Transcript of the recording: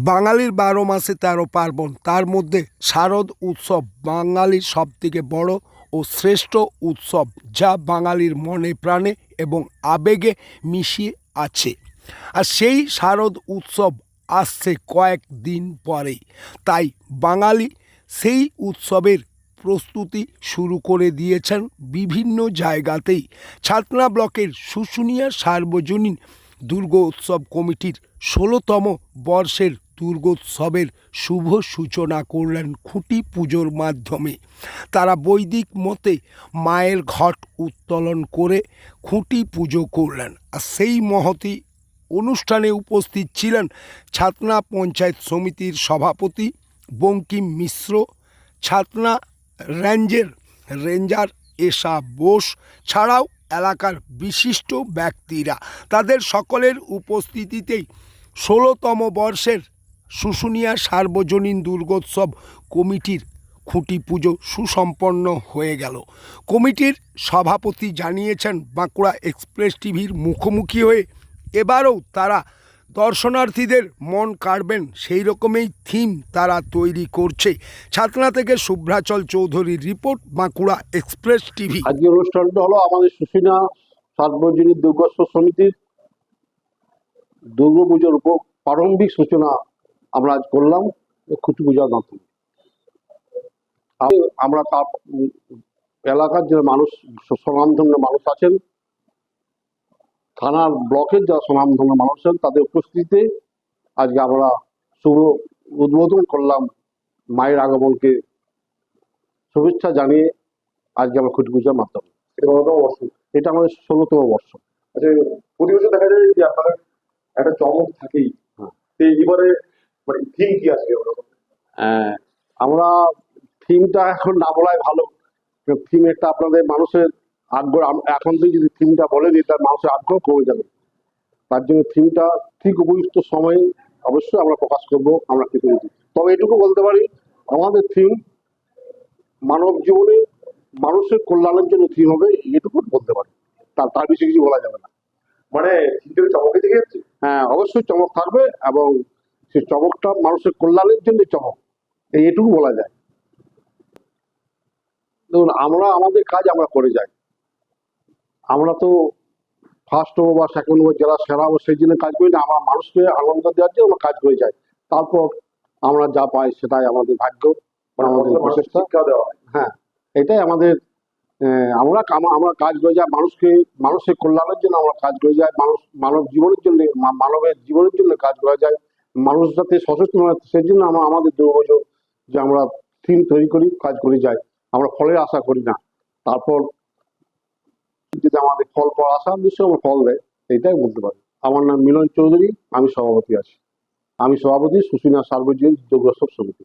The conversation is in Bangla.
বাঙালির ১২ মাসে ১৩ পার্বণ, তার মধ্যে শারদ উৎসব বাঙালির সবথেকে বড় ও শ্রেষ্ঠ উৎসব, যা বাঙালির মনে প্রাণে এবং আবেগে মিশিয়ে আছে। আর সেই শারদ উৎসব আসছে কয়েকদিন পরেই, তাই বাঙালি সেই উৎসবের প্রস্তুতি শুরু করে দিয়েছেন বিভিন্ন জায়গাতেই। ছাতনা ব্লকের শুশুনিয়া সার্বজনীন দুর্গোৎসব কমিটির ১৬তম বর্ষের দুর্গোৎসবের শুভ সূচনা করলেন খুঁটি পুজোর মাধ্যমে। তারা বৈদিক মতে মায়ের ঘট উত্তোলন করে খুঁটি পুজো করলেন। আর সেই মহতী অনুষ্ঠানে উপস্থিত ছিলেন ছাতনা পঞ্চায়েত সমিতির সভাপতি বঙ্কিম মিশ্র, ছাতনা রেঞ্জার এশা বোস ছাড়াও এলাকার বিশিষ্ট ব্যক্তিরা। তাদের সকলের উপস্থিতিতেই ১৬তম বর্ষের শুশুনিয়া সার্বজনীন দুর্গোৎসব কমিটির খুঁটি পুজো সুসম্পন্ন হয়ে গেল। কমিটির সভাপতি জানিয়েছেন, বাঁকুড়া এক্সপ্রেস টিভির মুখোমুখি হয়ে এবারও তারা দর্শনার্থীদের মন কাড়বেন, সেই রকমই থিম তারা তৈরি করছে। ছাতনা থেকে শুভ্রাচল চৌধুরীর রিপোর্ট, বাঁকুড়া এক্সপ্রেস টিভি। আজকে অনুষ্ঠানটা হলো আমাদের শুশুনিয়া সার্বজনীন দুর্গোৎসব সমিতির দুর্গাপুজোর উপর প্রারম্ভিক সূচনা আমরা আজ করলাম খুঁটি পূজার মাধ্যমে। আমরা তার এলাকার যে মানুষ, স্বনামধন্য মানুষ আছেন, থানার ব্লকের যারা স্বনামধন্য মানুষ আছেন, তাদের উপস্থিতিতে আজকে আমরা শুভ উদ্বোধন করলাম। মায়ের আগমনকে শুভেচ্ছা জানিয়ে আজকে আমরা খুঁটি পূজার মাধ্যমে। এটা আমাদের ১৬তম বর্ষ। আচ্ছা, প্রতি বছর দেখা যায় যে আপনাদের একটা চমক থাকেই। এবারে মানে থিম কি আছে? আমরা থিমটা এখন না বলাই ভালো। থিম একটা আপনাদের মানুষের আগ্রহ, এখন থেকে যদি থিমটা বলে দিই তার মানুষের আগ্রহ কমে যাবে। তার জন্য থিমটা ঠিক উপযুক্ত সময়ে অবশ্যই আমরা প্রকাশ করবো। আমরা কি করি, তবে এটুকু বলতে পারি, আমাদের থিম মানব জীবনে মানুষের কল্যাণের জন্য থিম হবে, এটুকু বলতে পারি। তার বেশি কিছু বলা যাবে না। মানে চমকে থেকে যাচ্ছে। হ্যাঁ, অবশ্যই চমক থাকবে এবং সেই চমকটা মানুষের কল্যাণের জন্য চমক, এইটুকু বলা যায়। দেখুন, আমরা আমাদের কাজ আমরা করে যাই। আমরা তো ফার্স্ট হবো বা সেকেন্ড হবো, যারা সেরা হবো সেই জন্য কাজ করি না। আমরা মানুষকে আনন্দ দেওয়ার জন্য আমরা কাজ করে যাই। তারপর আমরা যা পাই সেটাই আমাদের ভাগ্য, আমাদের প্রচেষ্টা। হ্যাঁ, এটাই আমাদের। আমরা কাজ করে যাই মানুষের কল্যাণের জন্য আমরা কাজ করে যাই। মানব জীবনের জন্য, মানবের জীবনের জন্য কাজ করা যায়। মানুষ যাতে সচেতন হয় সেই জন্য আমাদের দুর্গোৎসব যে আমরা থিম তৈরি করি, কাজ করে যাই। আমরা ফলের আশা করি না। তারপর যদি আমাদের ফল পাওয়ার আশা, নিশ্চয়ই আমরা ফল দেয়, এইটাই বলতে পারি। আমার নাম মিলন চৌধুরী, আমি সভাপতি আছি। আমি সভাপতি শুশুনিয়া সার্বজনীন দুর্গোৎসব সমিতি।